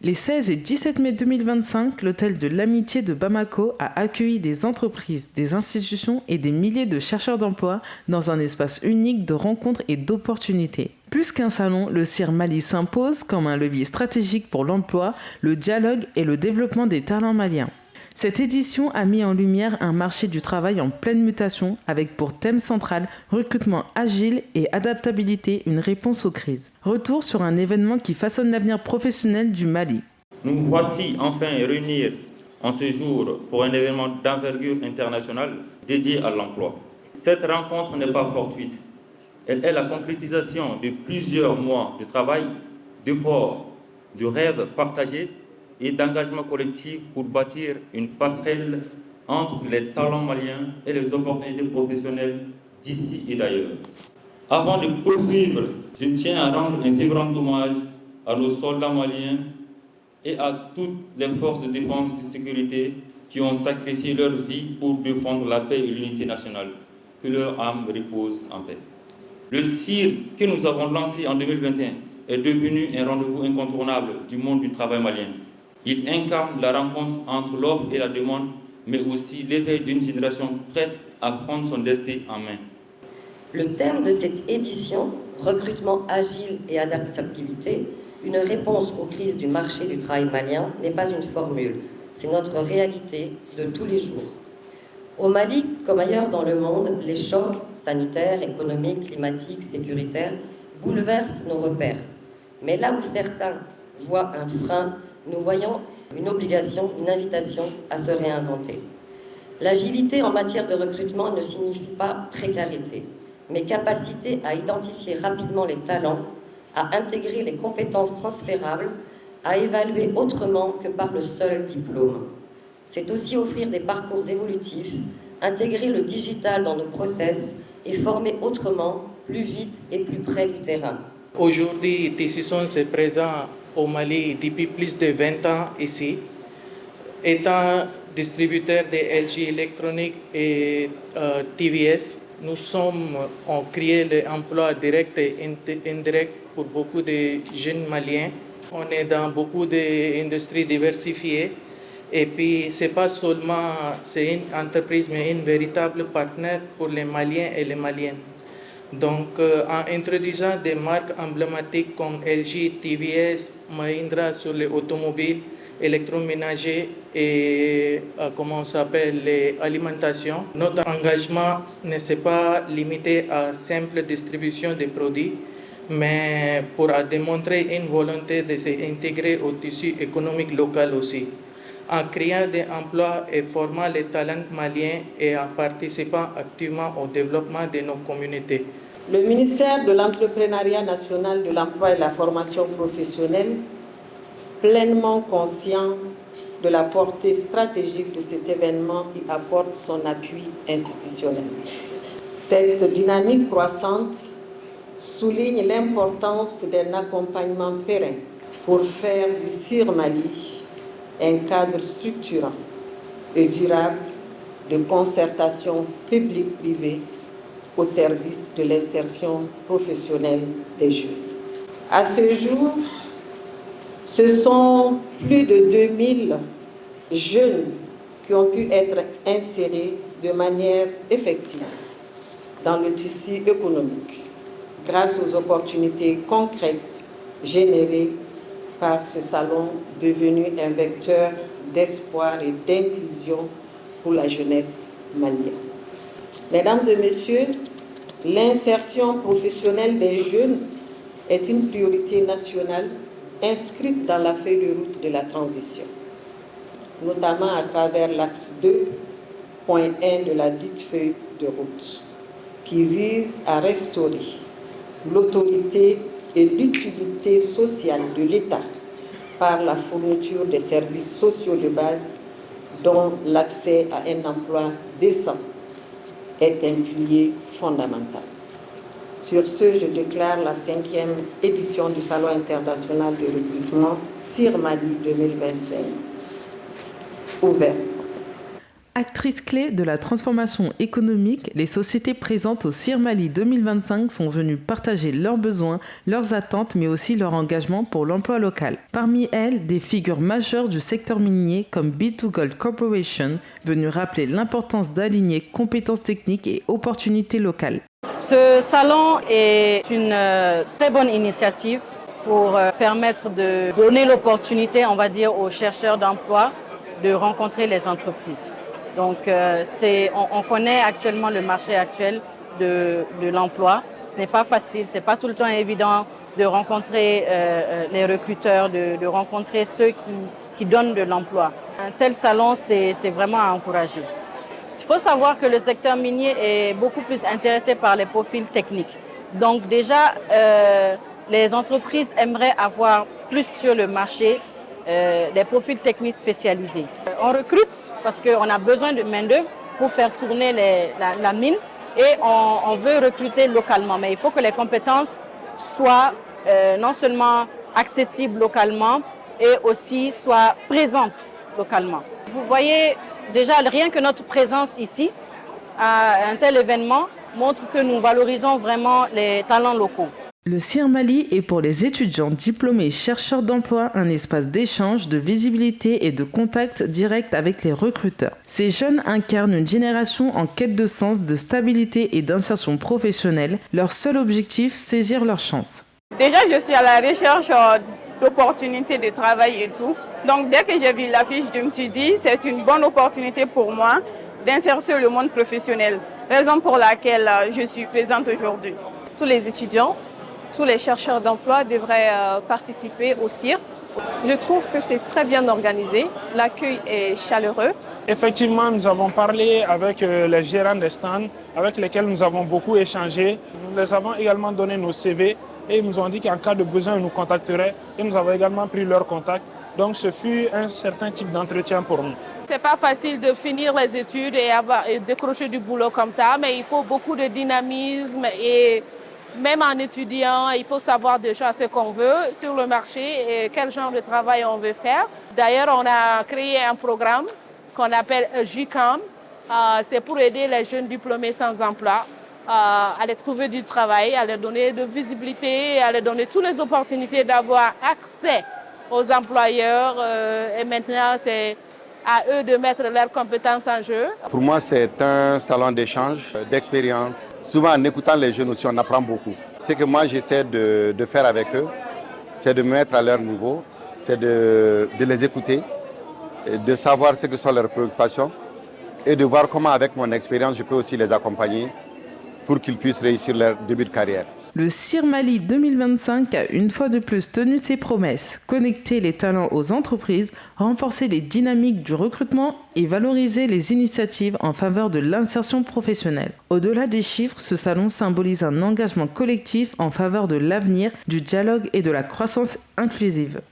Les 16 et 17 mai 2025, l'hôtel de l'Amitié de Bamako a accueilli des entreprises, des institutions et des milliers de chercheurs d'emploi dans un espace unique de rencontres et d'opportunités. Plus qu'un salon, le CIR Mali s'impose comme un levier stratégique pour l'emploi, le dialogue et le développement des talents maliens. Cette édition a mis en lumière un marché du travail en pleine mutation avec pour thème central recrutement agile et adaptabilité, une réponse aux crises. Retour sur un événement qui façonne l'avenir professionnel du Mali. Nous voici enfin réunis en ce jour pour un événement d'envergure internationale dédié à l'emploi. Cette rencontre n'est pas fortuite. Elle est la concrétisation de plusieurs mois de travail, d'efforts, de rêves partagés et d'engagement collectif pour bâtir une passerelle entre les talents maliens et les opportunités professionnelles d'ici et d'ailleurs. Avant de poursuivre, je tiens à rendre un vibrant hommage à nos soldats maliens et à toutes les forces de défense et de sécurité qui ont sacrifié leur vie pour défendre la paix et l'unité nationale. Que leur âme repose en paix. Le CIR que nous avons lancé en 2021 est devenu un rendez-vous incontournable du monde du travail malien. Il incarne la rencontre entre l'offre et la demande, mais aussi l'éveil d'une génération prête à prendre son destin en main. Le thème de cette édition, recrutement agile et adaptabilité, une réponse aux crises du marché du travail malien, n'est pas une formule, c'est notre réalité de tous les jours. Au Mali, comme ailleurs dans le monde, les chocs sanitaires, économiques, climatiques, sécuritaires bouleversent nos repères. Mais là où certains voient un frein, nous voyons une obligation, une invitation à se réinventer. L'agilité en matière de recrutement ne signifie pas précarité, mais capacité à identifier rapidement les talents, à intégrer les compétences transférables, à évaluer autrement que par le seul diplôme. C'est aussi offrir des parcours évolutifs, intégrer le digital dans nos process et former autrement, plus vite et plus près du terrain. Aujourd'hui, Tessison est présent au Mali depuis plus de 20 ans ici. Étant distributeur de LG Electronics et TVS, nous on créé l'emploi direct et indirect pour beaucoup de jeunes Maliens. On est dans beaucoup d'industries diversifiées. Et puis, ce n'est pas seulement une entreprise, mais une véritable partenaire pour les Maliens et les Maliennes. Donc, en introduisant des marques emblématiques comme LG, TVS, Mahindra sur les automobiles, électroménagers et l'alimentation, notre engagement ne s'est pas limité à simple distribution des produits, mais pour démontrer une volonté de s'intégrer au tissu économique local aussi, en créant des emplois et formant les talents maliens et en participant activement au développement de nos communautés. Le ministère de l'Entrepreneuriat national, de l'emploi et de la formation professionnelle, pleinement conscient de la portée stratégique de cet événement, y apporte son appui institutionnel. Cette dynamique croissante souligne l'importance d'un accompagnement pérenne pour faire du CIR Mali un cadre structurant et durable de concertation publique-privée au service de l'insertion professionnelle des jeunes. À ce jour, ce sont plus de 2000 jeunes qui ont pu être insérés de manière effective dans le tissu économique grâce aux opportunités concrètes générées par ce salon devenu un vecteur d'espoir et d'inclusion pour la jeunesse malienne. Mesdames et messieurs, l'insertion professionnelle des jeunes est une priorité nationale inscrite dans la feuille de route de la transition, notamment à travers l'axe 2.1 de la dite feuille de route, qui vise à restaurer l'autorité et l'utilité sociale de l'État par la fourniture des services sociaux de base dont l'accès à un emploi décent est un pilier fondamental. Sur ce, je déclare la 5e édition du Salon international de recrutement CIR Mali 2025 ouverte. Actrices clés de la transformation économique, les sociétés présentes au CIR Mali 2025 sont venues partager leurs besoins, leurs attentes, mais aussi leur engagement pour l'emploi local. Parmi elles, des figures majeures du secteur minier comme B2Gold Corporation, venues rappeler l'importance d'aligner compétences techniques et opportunités locales. Ce salon est une très bonne initiative pour permettre de donner l'opportunité, on va dire, aux chercheurs d'emploi de rencontrer les entreprises. Donc, on connaît actuellement le marché actuel de l'emploi. Ce n'est pas facile, ce n'est pas tout le temps évident de rencontrer les recruteurs, de rencontrer ceux qui donnent de l'emploi. Un tel salon, c'est vraiment à encourager. Il faut savoir que le secteur minier est beaucoup plus intéressé par les profils techniques. Donc déjà, les entreprises aimeraient avoir plus sur le marché des profils techniques spécialisés. On recrute parce qu'on a besoin de main-d'œuvre pour faire tourner la mine et on veut recruter localement. Mais il faut que les compétences soient non seulement accessibles localement et aussi soient présentes localement. Vous voyez déjà, rien que notre présence ici à un tel événement montre que nous valorisons vraiment les talents locaux. Le CIR Mali est pour les étudiants diplômés et chercheurs d'emploi un espace d'échange, de visibilité et de contact direct avec les recruteurs. Ces jeunes incarnent une génération en quête de sens, de stabilité et d'insertion professionnelle. Leur seul objectif, saisir leur chance. Déjà, je suis à la recherche d'opportunités de travail et tout. Donc, dès que j'ai vu l'affiche, je me suis dit c'est une bonne opportunité pour moi d'insérer sur le monde professionnel. Raison pour laquelle je suis présente aujourd'hui. Tous les étudiants, tous les chercheurs d'emploi devraient participer au CIR. Je trouve que c'est très bien organisé, l'accueil est chaleureux. Effectivement, nous avons parlé avec les gérants des stands avec lesquels nous avons beaucoup échangé. Nous les avons également donné nos CV et ils nous ont dit qu'en cas de besoin, ils nous contacteraient et nous avons également pris leur contact. Donc ce fut un certain type d'entretien pour nous. C'est pas facile de finir les études et décrocher du boulot comme ça, mais il faut beaucoup de dynamisme et même en étudiant, il faut savoir déjà ce qu'on veut sur le marché et quel genre de travail on veut faire. D'ailleurs, on a créé un programme qu'on appelle JCAM. C'est pour aider les jeunes diplômés sans emploi à les trouver du travail, à leur donner de visibilité, à leur donner toutes les opportunités d'avoir accès aux employeurs. Et maintenant, c'est à eux de mettre leurs compétences en jeu. Pour moi, c'est un salon d'échange, d'expérience. Souvent, en écoutant les jeunes aussi, on apprend beaucoup. Ce que moi, j'essaie de faire avec eux, c'est de me mettre à leur niveau, c'est de les écouter, de savoir ce que sont leurs préoccupations et de voir comment, avec mon expérience, je peux aussi les accompagner pour qu'ils puissent réussir leur début de carrière. Le CIR Mali 2025 a une fois de plus tenu ses promesses, connecter les talents aux entreprises, renforcer les dynamiques du recrutement et valoriser les initiatives en faveur de l'insertion professionnelle. Au-delà des chiffres, ce salon symbolise un engagement collectif en faveur de l'avenir, du dialogue et de la croissance inclusive.